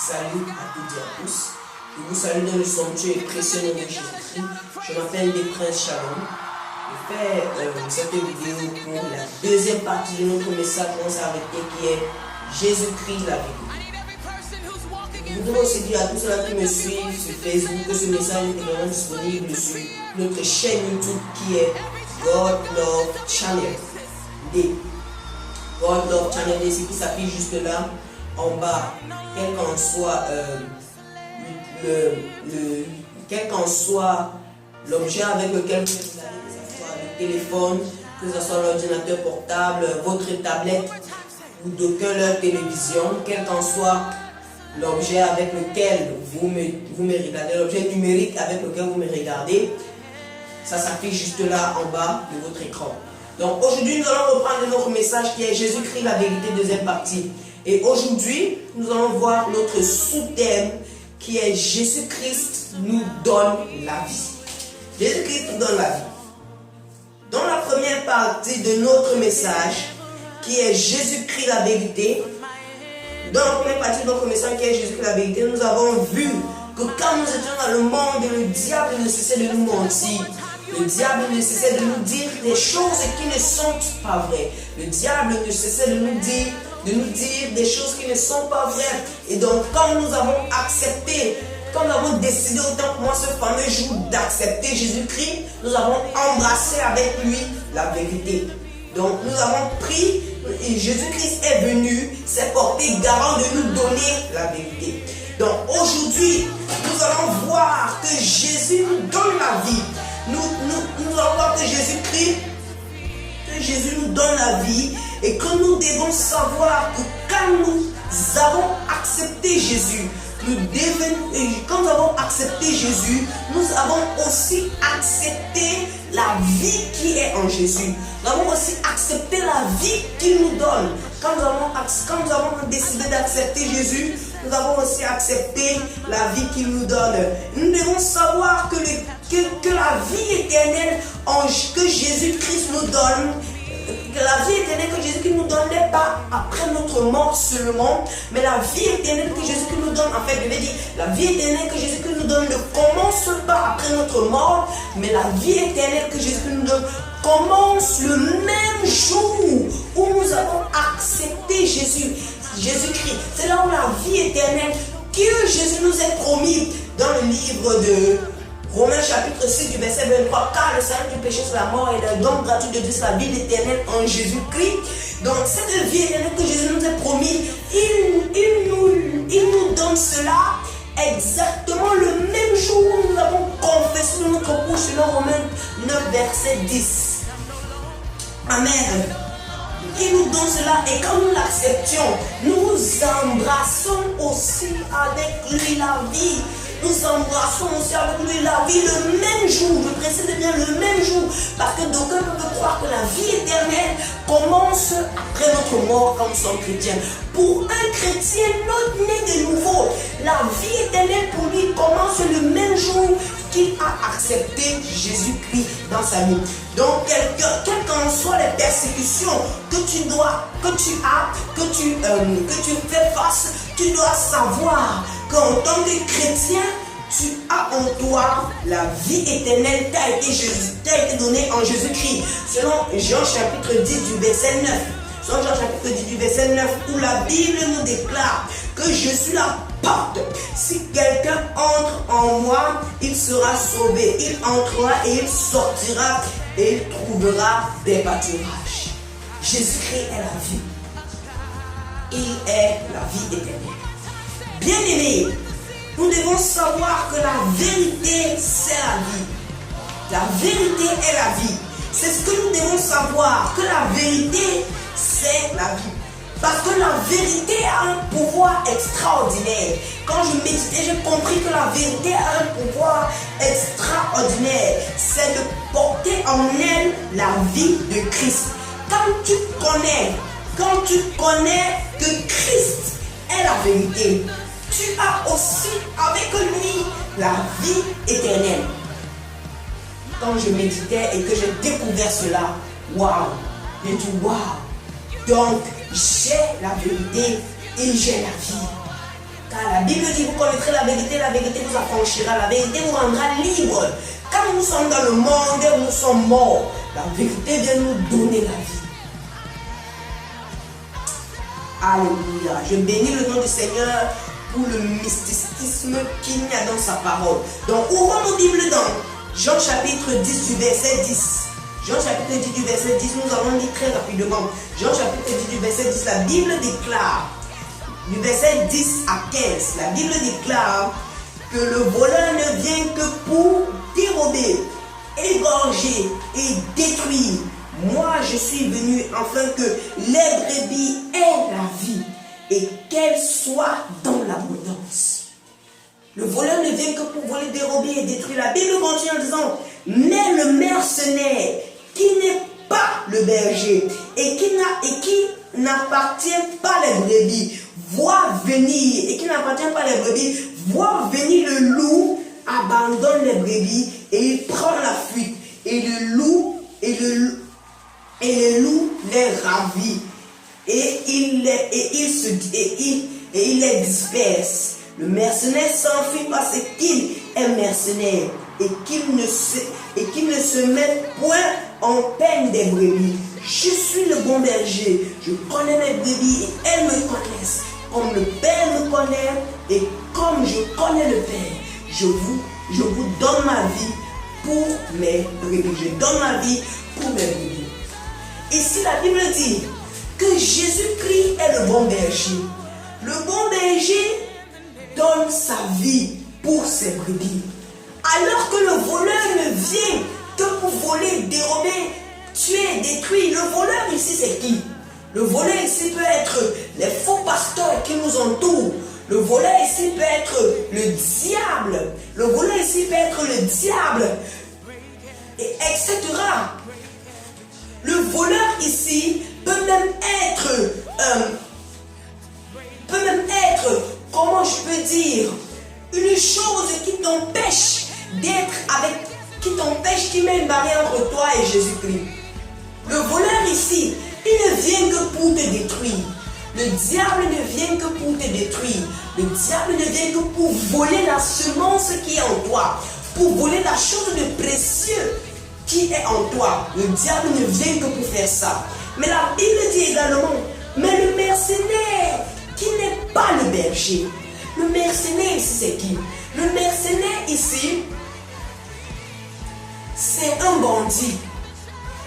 Salut à toutes et à tous. Je vous salue dans le somptueux et précieux nom de Jésus-Christ. Je m'appelle des Princes Shalom. Je fais cette vidéo pour la deuxième partie de notre message qu'on s'est arrêté qui est Jésus-Christ la vérité. Je voudrais aussi dire à tous ceux qui me suivent sur Facebook que ce message est également disponible sur notre chaîne YouTube qui est God Love Channel D. God Love Channel D, c'est qui s'affiche juste là en bas, quel qu'en soit quel qu'en soit l'objet avec lequel vous êtes allé, que ce soit le téléphone, que ce soit l'ordinateur portable, votre tablette ou d'aucun leur télévision, quel qu'en soit l'objet avec lequel vous me regardez, l'objet numérique avec lequel vous me regardez, ça s'affiche juste là en bas de votre écran. Donc aujourd'hui, nous allons reprendre notre message qui est Jésus-Christ la vérité, deuxième partie. Et aujourd'hui, nous allons voir notre sous-thème qui est Jésus-Christ nous donne la vie. Jésus-Christ nous donne la vie. Dans la première partie de notre message qui est Jésus-Christ la vérité, dans la première partie de notre message qui est Jésus-Christ la vérité, nous avons vu que quand nous étions dans le monde, le diable ne cessait de nous mentir. Le diable ne cessait de nous dire des choses qui ne sont pas vraies. Le diable ne cessait de nous dire des choses qui ne sont pas vraies. Et donc, quand nous avons accepté, quand nous avons décidé autant que moi ce fameux jour d'accepter Jésus-Christ, nous avons embrassé avec lui la vérité. Donc, nous avons pris, et Jésus-Christ est venu, s'est porté garant de nous donner la vérité. Donc, aujourd'hui, nous allons voir que Jésus nous donne la vie. Nous allons voir que Jésus nous donne la vie et que nous devons savoir que quand nous avons accepté Jésus, quand nous avons accepté Jésus, nous avons aussi accepté la vie qui est en Jésus. Nous avons aussi accepté la vie qu'il nous donne. Quand nous avons décidé d'accepter Jésus, nous avons aussi accepté la vie qu'il nous donne. Nous devons savoir que la vie éternelle que Jésus-Christ nous donne, que la vie éternelle que Jésus-Christ nous donne n'est pas après notre mort seulement, mais la vie éternelle que Jésus-Christ nous donne, en fait, je vais dire, la vie éternelle que Jésus-Christ nous donne ne commence pas après notre mort, mais la vie éternelle que Jésus-Christ nous donne commence le même jour où nous avons accepté Jésus-Christ. C'est là où la vie éternelle que Jésus nous a promis dans le livre de Romains chapitre 6 du verset 23, car le salut du péché c'est la mort et le don gratuit de Dieu c'est la vie éternelle en Jésus-Christ. Donc cette vie éternelle que Jésus nous a promis, il nous donne cela exactement le même jour où nous avons confessé de notre bouche selon Romains 9 verset 10. Amen. Il nous donne cela et quand nous l'acceptions, nous embrassons aussi avec lui la vie. Nous embrassons aussi avec lui la vie le même jour. Je précise bien le même jour. Parce que d'aucuns peuvent croire que la vie éternelle commence après notre mort quand nous sommes chrétiens. Pour un chrétien né de nouveau, la vie éternelle pour lui commence le même jour qu'il a accepté Jésus-Christ dans sa vie. Donc, quelles qu'en soient les persécutions que tu fais face, tu dois savoir qu'en tant que chrétien, tu as en toi la vie éternelle qui a été donnée en Jésus-Christ. Selon Jean chapitre 10 du verset 9. Selon Jean chapitre 10 du verset 9, où la Bible nous déclare que je suis la porte. Si quelqu'un entre en moi, il sera sauvé. Il entrera et il sortira et il trouvera des pâturages. Jésus-Christ est la vie. Il est la vie éternelle. Bien-aimés, nous devons savoir que la vérité, c'est la vie. La vérité est la vie. C'est ce que nous devons savoir, que la vérité, c'est la vie. Parce que la vérité a un pouvoir extraordinaire. Quand je méditais, j'ai compris que la vérité a un pouvoir extraordinaire. C'est de porter en elle la vie de Christ. Quand tu connais que Christ est la vérité, tu as aussi avec lui la vie éternelle. Quand je méditais et que j'ai découvert cela, waouh, j'ai dit waouh. Donc, j'ai la vérité et j'ai la vie. Car la Bible dit, vous connaîtrez la vérité vous affranchira, la vérité vous rendra libre. Quand nous sommes dans le monde, nous sommes morts. La vérité vient nous donner la vie. Alléluia. Je bénis le nom du Seigneur pour le mysticisme qu'il y a dans sa parole. Donc, ouvrons nos Bibles dans Jean chapitre 10 du verset 10. Jean chapitre 10 du verset 10, nous allons lire très rapidement. Jean chapitre 10 du verset 10, la Bible déclare, du verset 10 à 15, la Bible déclare que le voleur ne vient que pour dérober, égorger et détruire. Moi, je suis venu afin que les brebis aient la vie et qu'elles soient dans l'abondance. Le voleur ne vient que pour voler, dérober et détruire. La Bible continue en disant, mais le mercenaire qui n'est pas le berger et qui n'appartient pas les brebis, voit venir, et qui n'appartient pas les brebis, voit venir le loup, abandonne les brebis et il prend la fuite. Et le loup les ravit et il les disperse. Le mercenaire s'enfuit parce qu'il est mercenaire et qu'il ne se met point en peine des brebis. Je suis le bon berger, je connais mes brebis et elles me connaissent. Comme le Père me connaît et comme je connais le Père, je vous donne ma vie pour mes brebis. Je donne ma vie pour mes brebis. Ici, la Bible dit que Jésus-Christ est le bon berger. Le bon berger donne sa vie pour ses brebis. Alors que le voleur ne vient que pour voler, dérober, tuer, détruire. Le voleur ici, c'est qui? Le voleur ici peut être les faux pasteurs qui nous entourent. Le voleur ici peut être le diable. Le voleur ici peut être le diable. Et etc. Le voleur ici peut même être, comment je peux dire, une chose qui t'empêche d'être avec, qui met une barrière entre toi et Jésus-Christ. Le voleur ici, il ne vient que pour te détruire. Le diable ne vient que pour te détruire. Le diable ne vient que pour voler la semence qui est en toi, pour voler la chose de précieux qui est en toi. Le diable ne vient que pour faire ça. Mais la Bible dit également, mais le mercenaire qui n'est pas le berger. Le mercenaire ici, c'est qui? Le mercenaire ici, c'est un bandit.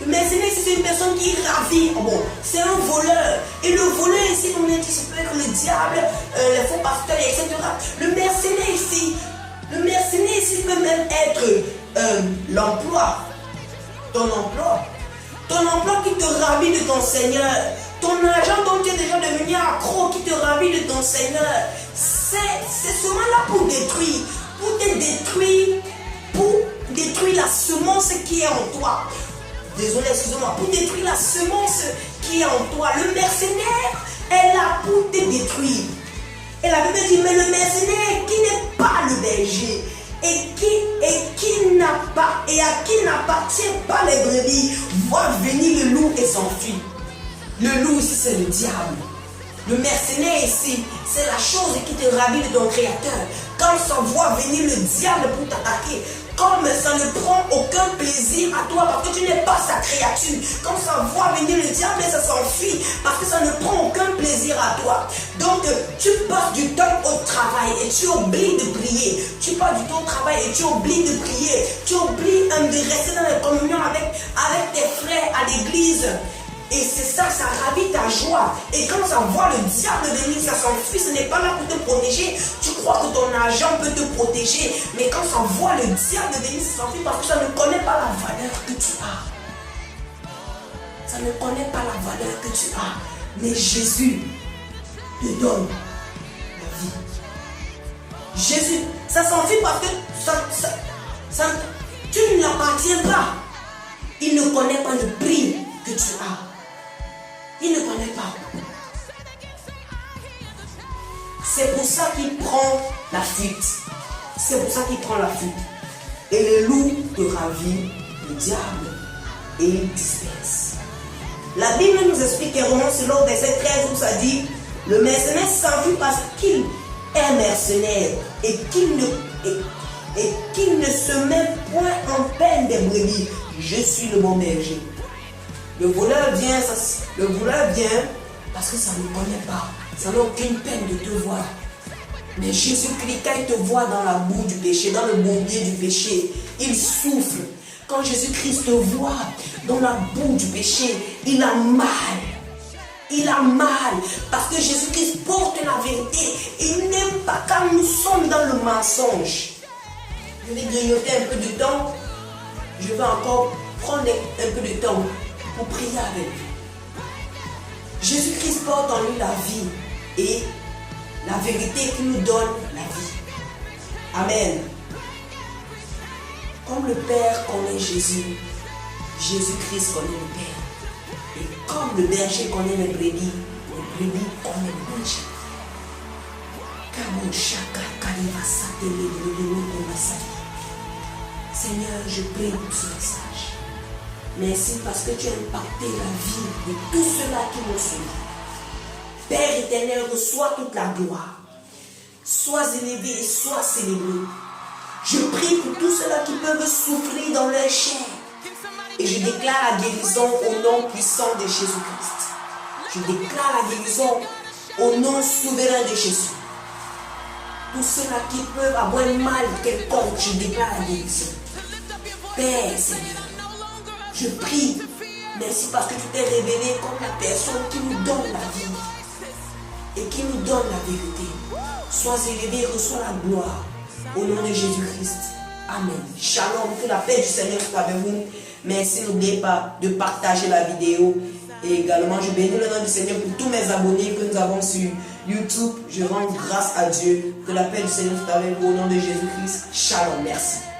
Le mercenaire ici, c'est une personne qui ravit. Bon, c'est un voleur. Et le voleur ici, comme on dit, ça peut être le diable, les faux pasteurs, etc. Le mercenaire ici peut même être l'emploi. Ton emploi qui te ravit de ton Seigneur, ton argent dont tu es déjà devenu accro, qui te ravit de ton Seigneur, c'est seulement là pour te détruire la semence qui est en toi. Désolé, excusez-moi, pour détruire la semence qui est en toi. Le mercenaire est là pour te détruire. Et la Bible dit, mais le mercenaire qui n'est pas le berger, et à qui n'appartient pas les brebis, voit venir le loup et s'enfuit. Le loup ici, c'est le diable. Le mercenaire ici, c'est la chose qui te ravit de ton créateur. Quand ça voit venir le diable pour t'attaquer, comme ça ne prend aucun plaisir à toi parce que tu n'es pas sa créature. Quand ça voit venir le diable, ça s'enfuit parce que ça ne prend aucun plaisir à toi. Donc tu passes du temps au travail et tu oublies de prier. Tu passes du temps au travail et tu oublies de prier. Tu oublies de rester dans la communion avec tes frères à l'église. Et c'est ça, ça ravit ta joie. Et quand ça voit le diable venir, ça s'enfuit, ce n'est pas là pour te protéger. Tu crois que ton argent peut te protéger. Mais quand ça voit le diable venir, ça s'enfuit parce que ça ne connaît pas la valeur que tu as. Ça ne connaît pas la valeur que tu as. Mais Jésus te donne la vie. Jésus, ça s'enfuit parce que tu ne l'appartiens pas. Il ne connaît pas le prix que tu as. Il ne connaît pas. C'est pour ça qu'il prend la fuite. C'est pour ça qu'il prend la fuite. Et le loup te ravit, le diable, et il disperse. La Bible nous explique Romains selon verset 13 où ça dit, le mercenaire s'enfuit parce qu'il est mercenaire et qu'il ne se met point en peine des brebis. Je suis le bon berger. Le voleur vient parce que ça ne connaît pas. Ça n'a aucune peine de te voir. Mais Jésus-Christ, quand il te voit dans la boue du péché, dans le bourbier du péché, il souffle. Quand Jésus-Christ te voit dans la boue du péché, il a mal. Il a mal parce que Jésus-Christ porte la vérité. Il n'aime pas quand nous sommes dans le mensonge. Je vais grignoter un peu de temps. Je vais encore prendre un peu de temps pour prier avec lui. Jésus-Christ porte en lui la vie et la vérité qui nous donne la vie. Amen. Comme le Père connaît Jésus, Jésus-Christ connaît le Père. Et comme le berger connaît les brebis connaît le berger. Seigneur, je prie pour ce message. Merci parce que tu as impacté la vie de tous ceux-là qui m'ont suivi. Père éternel, reçois toute la gloire. Sois élevé et sois célébré. Je prie pour tous ceux-là qui peuvent souffrir dans leur chair. Et je déclare la guérison au nom puissant de Jésus-Christ. Je déclare la guérison au nom souverain de Jésus. Tous ceux-là qui peuvent avoir mal quelconque, je déclare la guérison. Père Seigneur, je prie, merci parce que tu t'es révélé comme la personne qui nous donne la vie et qui nous donne la vérité. Sois élevé, reçois la gloire au nom de Jésus-Christ. Amen. Shalom, que la paix du Seigneur soit avec vous. Merci, n'oubliez pas de partager la vidéo. Et également, je bénis le nom du Seigneur pour tous mes abonnés que nous avons sur YouTube. Je rends grâce à Dieu. Que la paix du Seigneur soit avec vous au nom de Jésus-Christ. Shalom, merci.